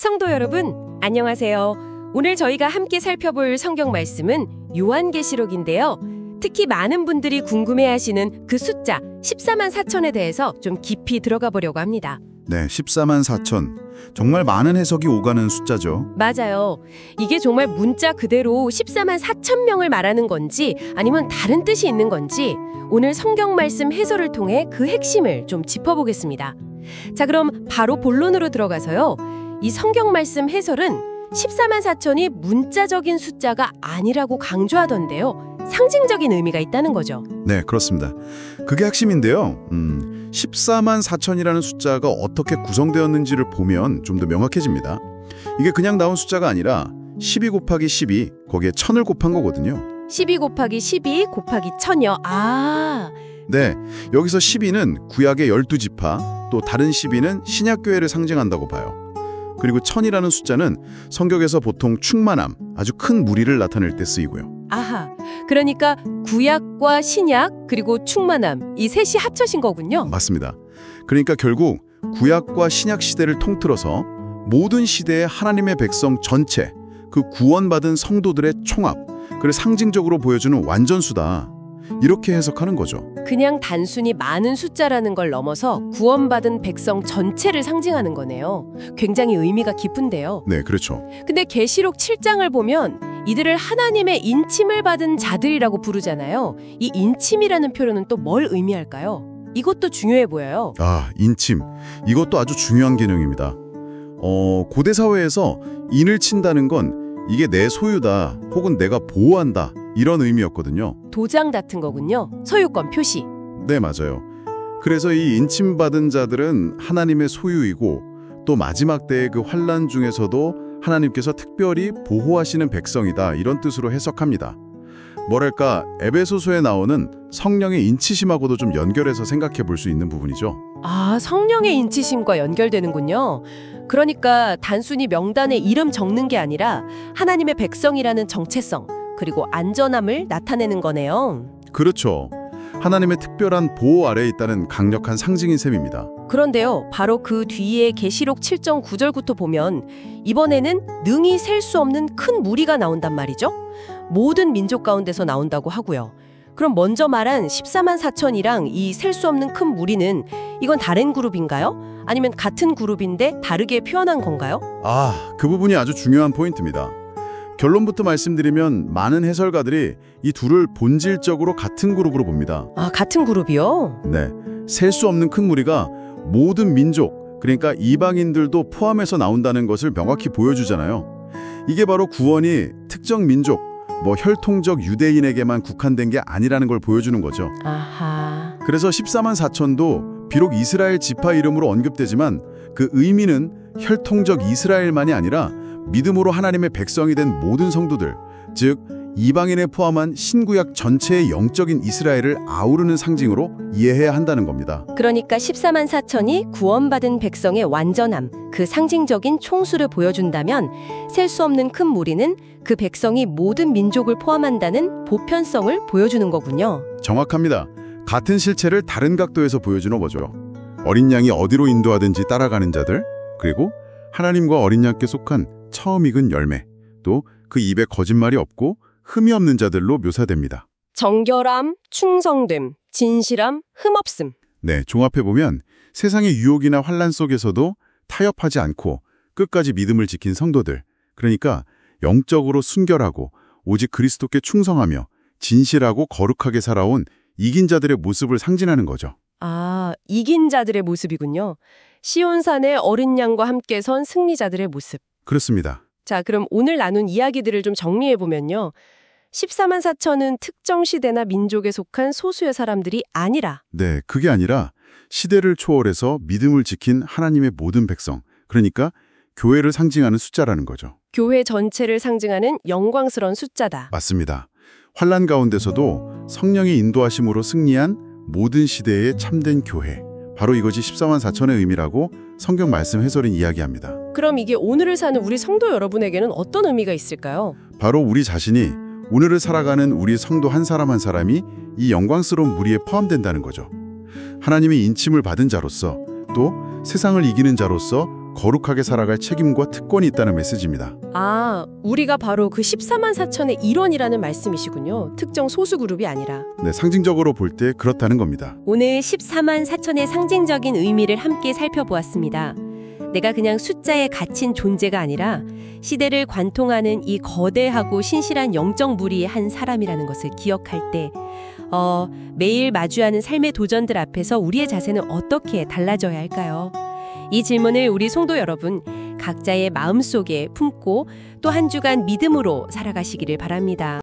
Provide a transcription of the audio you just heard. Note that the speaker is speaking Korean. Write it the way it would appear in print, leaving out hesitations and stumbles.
성도 여러분, 안녕하세요. 오늘 저희가 함께 살펴볼 성경 말씀은 요한계시록인데요. 특히 많은 분들이 궁금해하시는 그 숫자 14만 4천에 대해서 좀 깊이 들어가 보려고 합니다. 네, 14만 4천. 정말 많은 해석이 오가는 숫자죠. 맞아요. 이게 정말 문자 그대로 14만 4천 명을 말하는 건지 아니면 다른 뜻이 있는 건지 오늘 성경 말씀 해설을 통해 그 핵심을 좀 짚어보겠습니다. 자, 그럼 바로 본론으로 들어가서요. 이 성경 말씀 해설은 14만 4천이 문자적인 숫자가 아니라고 강조하던데요. 상징적인 의미가 있다는 거죠. 네, 그렇습니다. 그게 핵심인데요. 14만 4천이라는 숫자가 어떻게 구성되었는지를 보면 좀 더 명확해집니다. 이게 그냥 나온 숫자가 아니라 12 곱하기 12, 거기에 1000을 곱한 거거든요. 12 곱하기 12 곱하기 1000이요. 네, 여기서 12는 구약의 12지파, 또 다른 12는 신약교회를 상징한다고 봐요. 그리고 1000이라는 숫자는 성경에서 보통 충만함, 아주 큰 무리를 나타낼 때 쓰이고요. 아하, 그러니까 구약과 신약 그리고 충만함 이 셋이 합쳐진 거군요. 맞습니다. 그러니까 결국 구약과 신약 시대를 통틀어서 모든 시대의 하나님의 백성 전체, 그 구원받은 성도들의 총합, 그를 상징적으로 보여주는 완전수다. 이렇게 해석하는 거죠. 그냥 단순히 많은 숫자라는 걸 넘어서 구원받은 백성 전체를 상징하는 거네요. 굉장히 의미가 깊은데요. 네, 그렇죠. 근데 계시록 7장을 보면 이들을 하나님의 인침을 받은 자들이라고 부르잖아요. 이 인침이라는 표현은 또 뭘 의미할까요? 이것도 중요해 보여요. 아, 인침. 이것도 아주 중요한 개념입니다. 고대 사회에서 인을 친다는 건 이게 내 소유다, 혹은 내가 보호한다, 이런 의미였거든요. 도장 같은 거군요. 소유권 표시. 네, 맞아요. 그래서 이 인침받은 자들은 하나님의 소유이고 또 마지막 때의 그 환난 중에서도 하나님께서 특별히 보호하시는 백성이다, 이런 뜻으로 해석합니다. 뭐랄까, 에베소서에 나오는 성령의 인치심하고도 좀 연결해서 생각해 볼 수 있는 부분이죠. 아, 성령의 인치심과 연결되는군요. 그러니까 단순히 명단에 이름 적는 게 아니라 하나님의 백성이라는 정체성, 그리고 안전함을 나타내는 거네요. 그렇죠. 하나님의 특별한 보호 아래에 있다는 강력한 상징인 셈입니다. 그런데요, 바로 그 뒤에 계시록 7장 9절부터 보면 이번에는 능히 셀 수 없는 큰 무리가 나온단 말이죠. 모든 민족 가운데서 나온다고 하고요. 그럼 먼저 말한 14만 4천이랑 이 셀 수 없는 큰 무리는 이건 다른 그룹인가요? 아니면 같은 그룹인데 다르게 표현한 건가요? 아, 그 부분이 아주 중요한 포인트입니다. 결론부터 말씀드리면 많은 해설가들이 이 둘을 본질적으로 같은 그룹으로 봅니다. 아, 같은 그룹이요? 네, 셀 수 없는 큰 무리가 모든 민족, 그러니까 이방인들도 포함해서 나온다는 것을 명확히 보여주잖아요. 이게 바로 구원이 특정 민족, 혈통적 유대인에게만 국한된 게 아니라는 걸 보여주는 거죠. 아하. 그래서 14만 4천도 비록 이스라엘 지파 이름으로 언급되지만 그 의미는 혈통적 이스라엘만이 아니라 믿음으로 하나님의 백성이 된 모든 성도들, 즉 이방인에 포함한 신구약 전체의 영적인 이스라엘을 아우르는 상징으로 이해해야 한다는 겁니다. 그러니까 14만 4천이 구원받은 백성의 완전함, 그 상징적인 총수를 보여준다면 셀 수 없는 큰 무리는 그 백성이 모든 민족을 포함한다는 보편성을 보여주는 거군요. 정확합니다. 같은 실체를 다른 각도에서 보여주는 거죠. 어린 양이 어디로 인도하든지 따라가는 자들, 그리고 하나님과 어린 양께 속한 처음 익은 열매, 또 그 입에 거짓말이 없고 흠이 없는 자들로 묘사됩니다. 정결함, 충성됨, 진실함, 흠없음. 네, 종합해보면 세상의 유혹이나 환란 속에서도 타협하지 않고 끝까지 믿음을 지킨 성도들, 그러니까 영적으로 순결하고 오직 그리스도께 충성하며 진실하고 거룩하게 살아온 이긴 자들의 모습을 상징하는 거죠. 아, 이긴 자들의 모습이군요. 시온산의 어린 양과 함께 선 승리자들의 모습. 그렇습니다. 자, 그럼 오늘 나눈 이야기들을 좀 정리해보면요. 14만 4천은 특정 시대나 민족에 속한 소수의 사람들이 아니라 네, 그게 아니라 시대를 초월해서 믿음을 지킨 하나님의 모든 백성, 그러니까 교회를 상징하는 숫자라는 거죠. 교회 전체를 상징하는 영광스러운 숫자다. 맞습니다. 환란 가운데서도 성령의 인도하심으로 승리한 모든 시대의 참된 교회, 바로 이것이 14만 4천의 의미라고 성경 말씀 해설은 이야기합니다. 그럼 이게 오늘을 사는 우리 성도 여러분에게는 어떤 의미가 있을까요? 바로 우리 자신이 오늘을 살아가는 우리 성도 한 사람 한 사람이 이 영광스러운 무리에 포함된다는 거죠. 하나님의 인침을 받은 자로서, 또 세상을 이기는 자로서 거룩하게 살아갈 책임과 특권이 있다는 메시지입니다. 아, 우리가 바로 그 14만 4천의 일원이라는 말씀이시군요. 특정 소수 그룹이 아니라. 네, 상징적으로 볼 때 그렇다는 겁니다. 오늘 14만 4천의 상징적인 의미를 함께 살펴보았습니다. 내가 그냥 숫자에 갇힌 존재가 아니라 시대를 관통하는 이 거대하고 신실한 영적 무리의 한 사람이라는 것을 기억할 때 매일 마주하는 삶의 도전들 앞에서 우리의 자세는 어떻게 달라져야 할까요? 이 질문을 우리 성도 여러분 각자의 마음속에 품고 또 한 주간 믿음으로 살아가시기를 바랍니다.